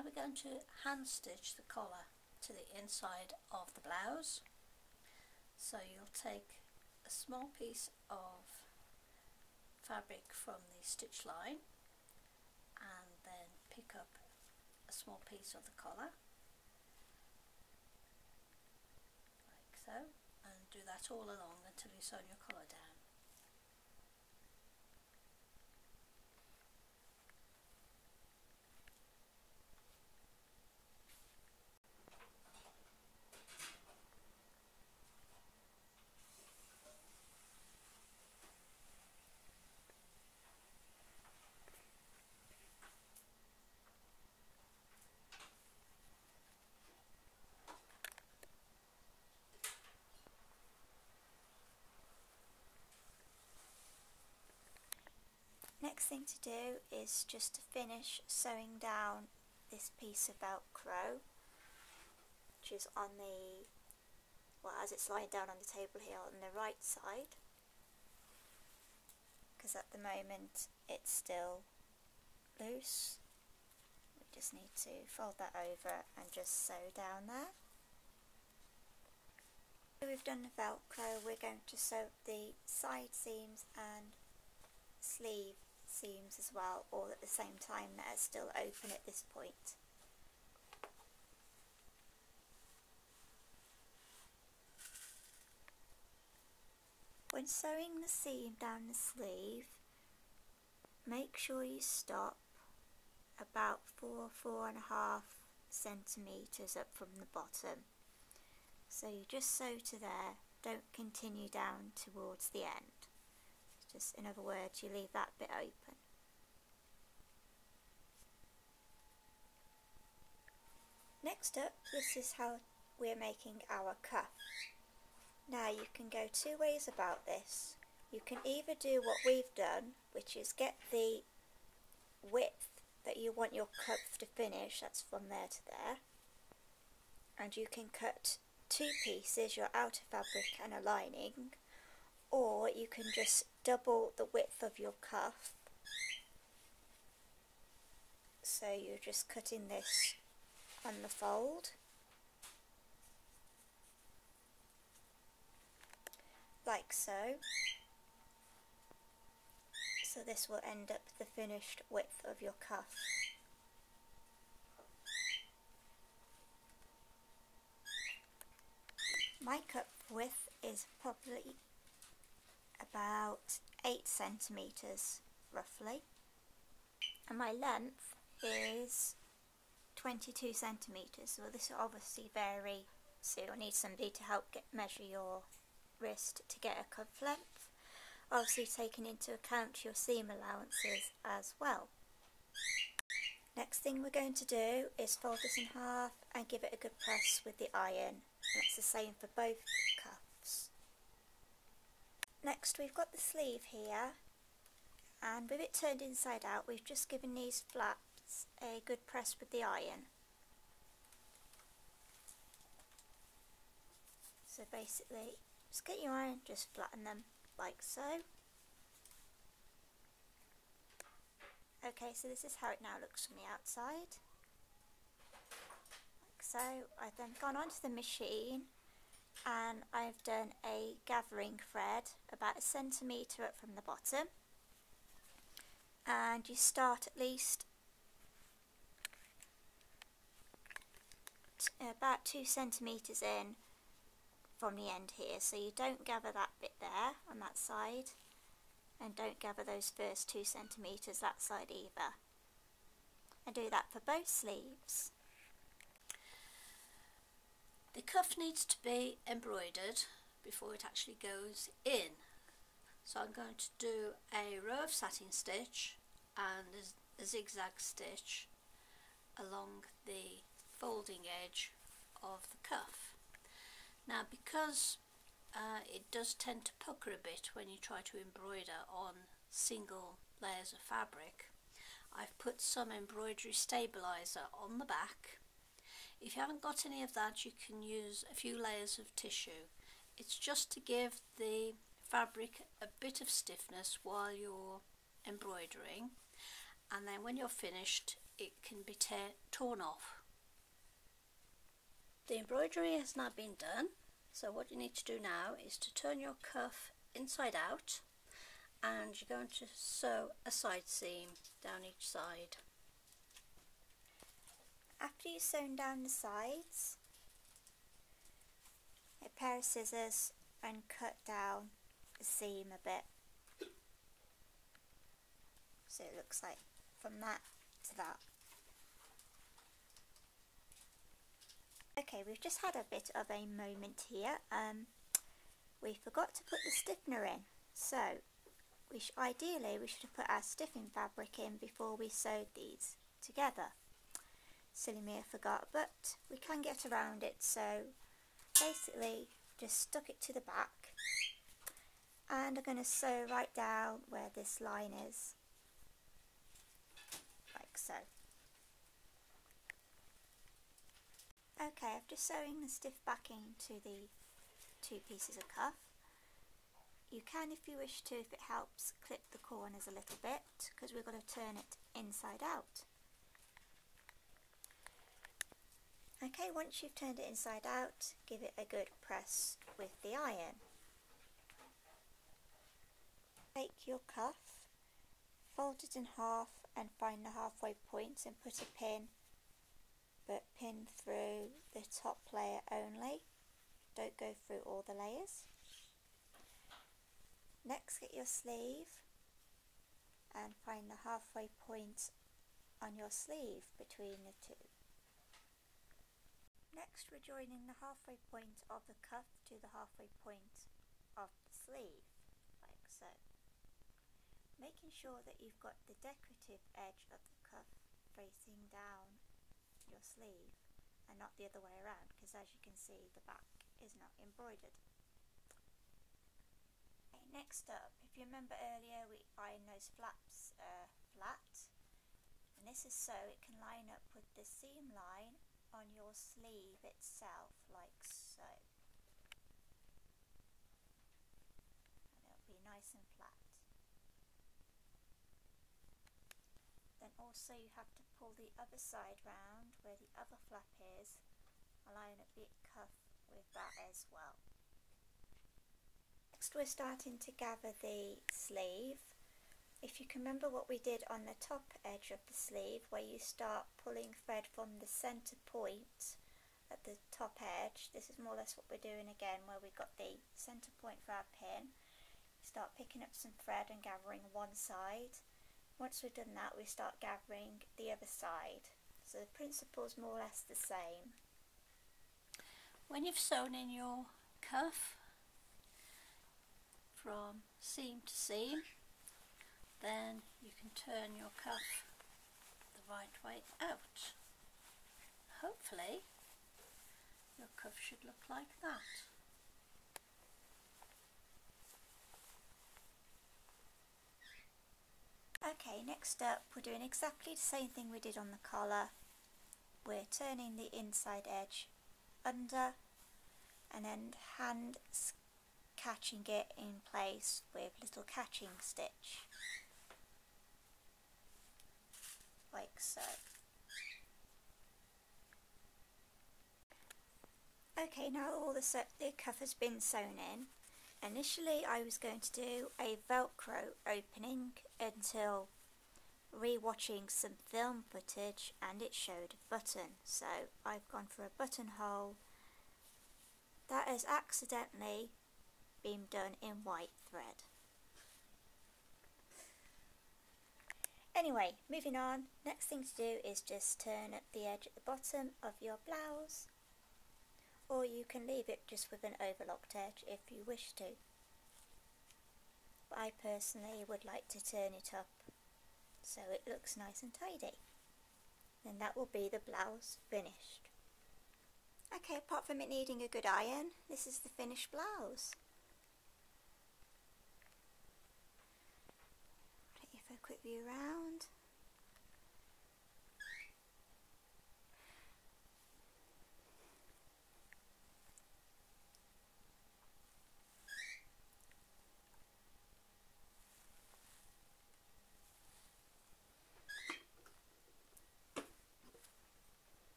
Now we're going to hand stitch the collar to the inside of the blouse. So you'll take a small piece of fabric from the stitch line and then pick up a small piece of the collar, like so, and do that all along until you've sewn your collar down. Next thing to do is just to finish sewing down this piece of Velcro, which is on the, well, as it's lying down on the table here on the right side, because at the moment it's still loose. We just need to fold that over and just sew down there. We've done the Velcro, we're going to sew the side seams and sleeve seams as well, all at the same time that are still open at this point. When sewing the seam down the sleeve, make sure you stop about 4–4.5 centimetres up from the bottom. So you just sew to there, don't continue down towards the end. Just, in other words, you leave that bit open. Next up, this is how we're making our cuff. Now you can go two ways about this. You can either do what we've done, which is get the width that you want your cuff to finish, that's from there to there, and you can cut two pieces, your outer fabric and a lining, or you can just double the width of your cuff. So you're just cutting this on the fold, like so. So this will end up the finished width of your cuff. My cuff width is probably about 8 centimetres roughly, and my length is 22 centimetres. So this will obviously vary, so you'll need somebody to help measure your wrist to get a cuff length, obviously taking into account your seam allowances as well. Next thing we're going to do is fold this in half and give it a good press with the iron, and it's the same for both cuffs. Next we've got the sleeve here, and with it turned inside out, we've just given these flaps a good press with the iron. So basically, just get your iron, just flatten them like so. Okay, so this is how it now looks from the outside. Like so. I've then gone onto the machine and I've done a gathering thread about 1 centimetre up from the bottom, and you start at least about 2 centimetres in from the end here, so you don't gather that bit there on that side, and don't gather those first 2 centimetres that side either, and do that for both sleeves. The cuff needs to be embroidered before it actually goes in, so I'm going to do a row of satin stitch and a zigzag stitch along the folding edge of the cuff. Now, because it does tend to pucker a bit when you try to embroider on single layers of fabric, I've put some embroidery stabilizer on the back. If you haven't got any of that, you can use a few layers of tissue. It's just to give the fabric a bit of stiffness while you're embroidering, and then when you're finished, it can be torn off. The embroidery has now been done, so what you need to do now is to turn your cuff inside out, and you're going to sew a side seam down each side. After you've sewn down the sides, a pair of scissors and cut down the seam a bit, so it looks like from that to that. Okay, we've just had a bit of a moment here. We forgot to put the stiffener in, so ideally we should have put our stiffing fabric in before we sewed these together. Silly me, I forgot, but we can get around it, so basically just stuck it to the back, and I'm going to sew right down where this line is, like so. Okay, I'm just sewing the stiff backing to the two pieces of cuff. You can, if you wish to, if it helps, clip the corners a little bit, because we're going to turn it inside out. Okay, once you've turned it inside out, give it a good press with the iron. Take your cuff, fold it in half and find the halfway point and put a pin, but pin through the top layer only. Don't go through all the layers. Next, get your sleeve and find the halfway point on your sleeve between the two. Next, we're joining the halfway point of the cuff to the halfway point of the sleeve, like so. Making sure that you've got the decorative edge of the cuff facing down your sleeve and not the other way around, because as you can see the back is not embroidered. Okay, next up, if you remember earlier, we ironed those flaps flat, and this is so it can line up with the seam line on your sleeve itself, like so, and it'll be nice and flat. Then also you have to pull the other side round where the other flap is, align up the cuff with that as well. Next, we're starting to gather the sleeve. If you can remember what we did on the top edge of the sleeve, where you start pulling thread from the centre point at the top edge, this is more or less what we're doing again, where we got the centre point for our pin. Start picking up some thread and gathering one side. Once we've done that, we start gathering the other side. So the principle is more or less the same. When you've sewn in your cuff from seam to seam, then you can turn your cuff the right way out. Hopefully your cuff should look like that. Okay, next up we're doing exactly the same thing we did on the collar. We're turning the inside edge under and then hand catching it in place with little catching stitch, like so. Okay, now all the cuff has been sewn in. Initially I was going to do a Velcro opening until re-watching some film footage and it showed a button, so I've gone for a buttonhole that has accidentally been done in white thread. Anyway, moving on, next thing to do is just turn up the edge at the bottom of your blouse, or you can leave it just with an overlocked edge if you wish to. But I personally would like to turn it up so it looks nice and tidy. Then that will be the blouse finished. Okay, apart from it needing a good iron, this is the finished blouse. Take you for a quick view around.